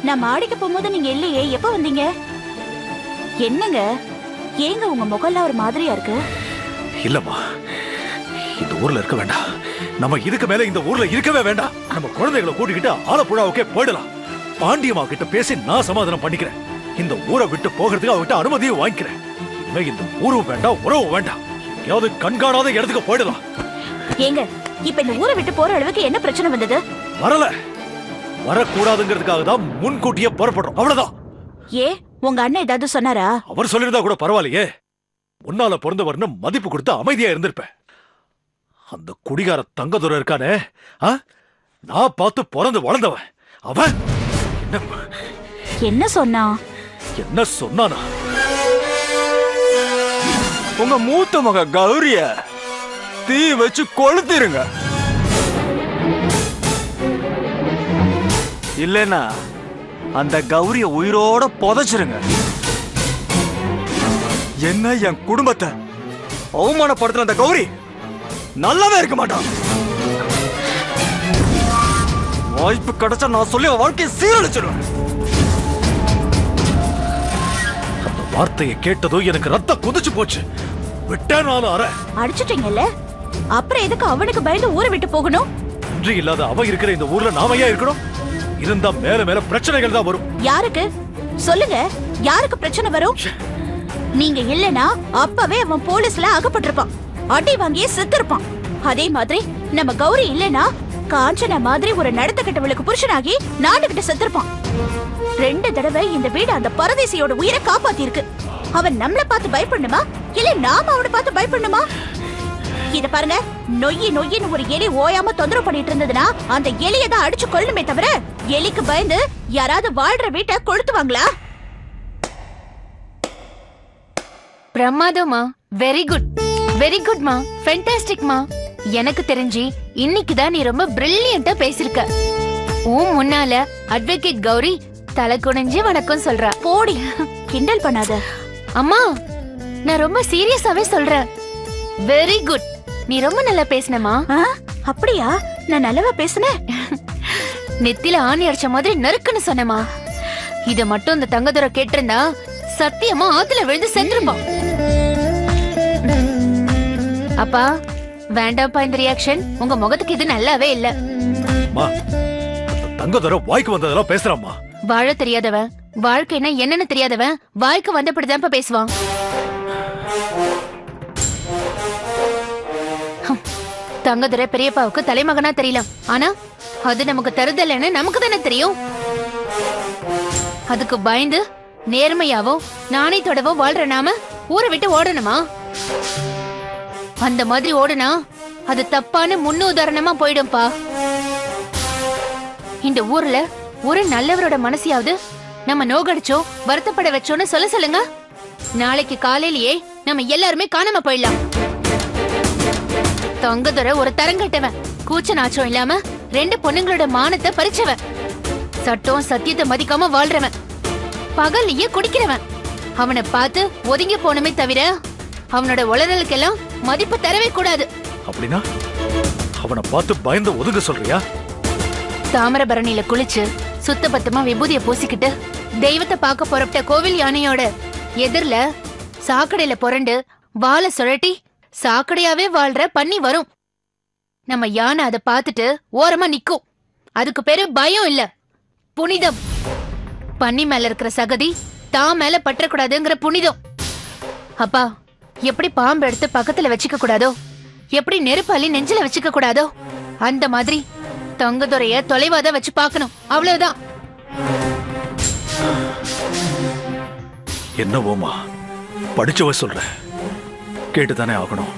நான் மாடிக்கு போகும்போது நீங்க இல்லையே, எப்ப வந்தீங்க? என்னங்க ஏங்க உங்க முகம்லாம் ஒரு மாதிரியா இருக்கு? இல்லம்மா, இந்த ஊர்ல இருக்க வேண்டாம். நம்ம இதுக்கு மேல இந்த ஊர்ல இருக்கவே வேண்டாம். நம்ம குழந்தைகளை கூட்டிக்கிட்டு ஆலப்புழாவுக்கே போயிடலாம். பாண்டியம்மா கிட்ட பேசி நான் சமாதானம் பண்ணிக்கிறேன். இந்த ஊரை விட்டு போகிறதுக்கு அவகிட்ட அனுமதியும் வாங்கிக்கிறேன். இனிமே இந்த ஊரும் வேண்டாம், உறவும் வேண்டாம். எங்கேயாவது கண்காணாத இடத்துக்கு போயிடலாம். ஏங்க இப்ப இந்த ஊரை விட்டு போற அளவுக்கு என்ன பிரச்சனை வந்தது? வரல, வரக்கூடாதுங்கிறதுக்காக தான் முன்கூட்டியே புறப்படுறோம், அவ்வளவுதான். ஏ உங்க அண்ணன் ஏதாவது சொன்னாரா? அவர் சொல்லிருந்தா கூட பரவாயில்லையே. முன்னால பிறந்தவர்னு மதிப்பு கொடுத்து அமைதியா இருந்திருப்பேன். அந்த குடிகார தங்கதுரை இருக்கானே, நான் பார்த்து பிறந்து வளர்ந்தவன். அவன் என்ன சொன்னா? என்ன சொன்னானா? உங்க மூத்த மக கௌரிய தீ வச்சு கொளுத்திருங்க, இல்லைன்னா அந்த கௌரிய உயிரோட புதைச்சிருங்க. என்ன என் குடும்பத்தை அவமானப்படுத்துற அந்த கௌரி நல்லாவே இருக்க மாட்டான். வாய்ப்பு கிடைச்சா நான் சொல்லி வாழ்க்கையை சீரழிச்சிடுவேன். அந்த வார்த்தையை கேட்டதும் எனக்கு ரத்தம் கொதிச்சு போச்சு. விட்டேனாலும் அற அடிச்சிட்டீங்கல்ல, அப்புறம் எதுக்கு அவனுக்கு பயந்து ஊரை விட்டு போகணும்? நன்றி இல்லாத அவ இருக்கிற இந்த ஊர்ல நாம ஏன் இருக்கணும்? இருந்தா மேல மேல பிரச்சனைகள் தான் வரும். யாருக்கு சொல்லுங்க, யாருக்கு பிரச்சனை வரும்? நீங்க இல்லனா அப்பவே அவன் போலீஸ்ல அகப்பட்டிருப்பான், அடி வாங்கியே செத்துருப்பான். அதே மாதிரி நம்ம கௌரி இல்லனா காஞ்சனா மாதிரி ஒரு நடத்த கெட்டவளுக்கு புருஷனாகி நாட்டுக்கிட்ட செத்துருப்பான். 2 தடவை இந்த வீடு அந்த பரதேசியோட உயிரை காப்பாத்தி இருக்கு. அவன் நம்மள பார்த்து பயப்படணுமா இல்ல நாம அவனை பார்த்து பயப்படணுமா? இத பாருங்க, நொய்யின்னு ஒரு எலி ஓயாம தொந்தரவு பண்ணிட்டு இருந்ததுன்னா அந்த எலியை தான் அடிச்சு கொள்ளணுமே தவிர எலிக்கு பயந்து யாராவது வாழ்ற வீட்டை கொளுத்துவாங்களா? பிரமாதமா, வெரி குட், வெரி குட்மா, ஃபேண்டாஸ்டிக்மா. எனக்கு தெரிஞ்சு இன்னைக்குதான் நீ ரொம்ப பிரில்லியண்டா பேசிருக்க. முன்னால அட்வொகேட் கௌரி தலை குனிஞ்சு வணக்கம் சொல்றா. போடி, கிண்டல் பண்ணாத. அம்மா, நான் ரொம்ப சீரியஸாவே சொல்றேன். வெரி குட், நீ ரொம்ப நல்லா பேசினமா. அப்படியா? நான் நல்லவா பேசுனேன்? நெத்தில ஆணி அடிச்ச மாதிரி நறுக்குன்னு சொன்னமா. இத மட்டும் இந்த தங்கதுரை கேட்டிருந்தா சத்தியமா ஆத்துல விழுந்து செத்துருப்பான். அப்பா வேண்டாம்ப்பா இந்த ரியாக்ஷன், உங்க முகத்துக்கு இது நல்லாவே இல்ல. தங்கதுரை வாய்க்கு வந்ததெல்லாம் பேசுறாம்மா. வாழ தெரியாதவன், வாழ்க்கைனா என்னன்னு தெரியாதவன் வாய்க்கு வந்தபடிதான் பேசுவான். தங்கதுரை பெரியப்பாவுக்கு தலைமகனா தெரியலாம், ஆனா அது நமக்கு தருதல்னு நமக்கு தானே தெரியும். அதுக்கு பயந்து நேர்மையாவோ நாணயத்தோடவோ வாழ்ற நாம ஊரை விட்டு ஓடணுமா? அந்த மாதிரி ஓடுனா அது தப்பான முன்னுதாரணமா போயிடும்பா. இந்த ஊர்ல ஒரு நல்லவரோட மனசையாவது நம்ம நோகடிச்சோ வருத்தப்பட வச்சோன்னு சொல்லுங்க. நாளைக்கு காலையிலேயே நம்ம எல்லாருமே காணாம போயிடலாம். தங்கதுரை ஒரு தரங்கட்டவன், கூச்ச நாச்சம் இல்லாம 2 பொண்ணுங்களோட மானத்தை பறிச்சவன், சட்டம் சத்தியத்தை மதிக்காம வாழ்றவன், பகல்லையே குடிக்கிறவன். அவனை பார்த்து ஒதுங்கி போனமே தவிர அவனோட உளறலுக்கெல்லாம் மதிப்பு தரவே கூடாது. அப்படின்னா அவனை பார்த்து பயந்து ஒதுங்க சொல்றியா? தாமிரபரணியில குளிச்சு சுத்த பத்தமா விபூதிய பூசிக்கிட்டு தெய்வத்தை பார்க்க புறப்பட்ட கோவில் யானையோட எதிர்ல சாக்கடையில புரண்டு வாழை சுழட்டி சாக்கடையாவே வாழ்ற பன்னி வரும். நம்ம யானை அதை பார்த்துட்டு ஓரமா நிக்கும். அதுக்கு பேரு பயம் இல்ல, புனிதம். பன்னி மேல இருக்கிற சகதி தான் மேல பற்றக்கூடாதுங்கிற புனிதம். அப்பா, எப்படி பாம்பு எடுத்து பக்கத்துல வச்சுக்க கூடாதோ, எப்படி நெருப்பாலி நெஞ்சில வச்சுக்க கூடாதோ, அந்த மாதிரி தங்கதுரைய தொலைவாத வச்சு பார்க்கணும், அவ்வளவுதான். என்னவோமா படிச்சவ சொல்ற, கேட்டுதானே ஆகணும்.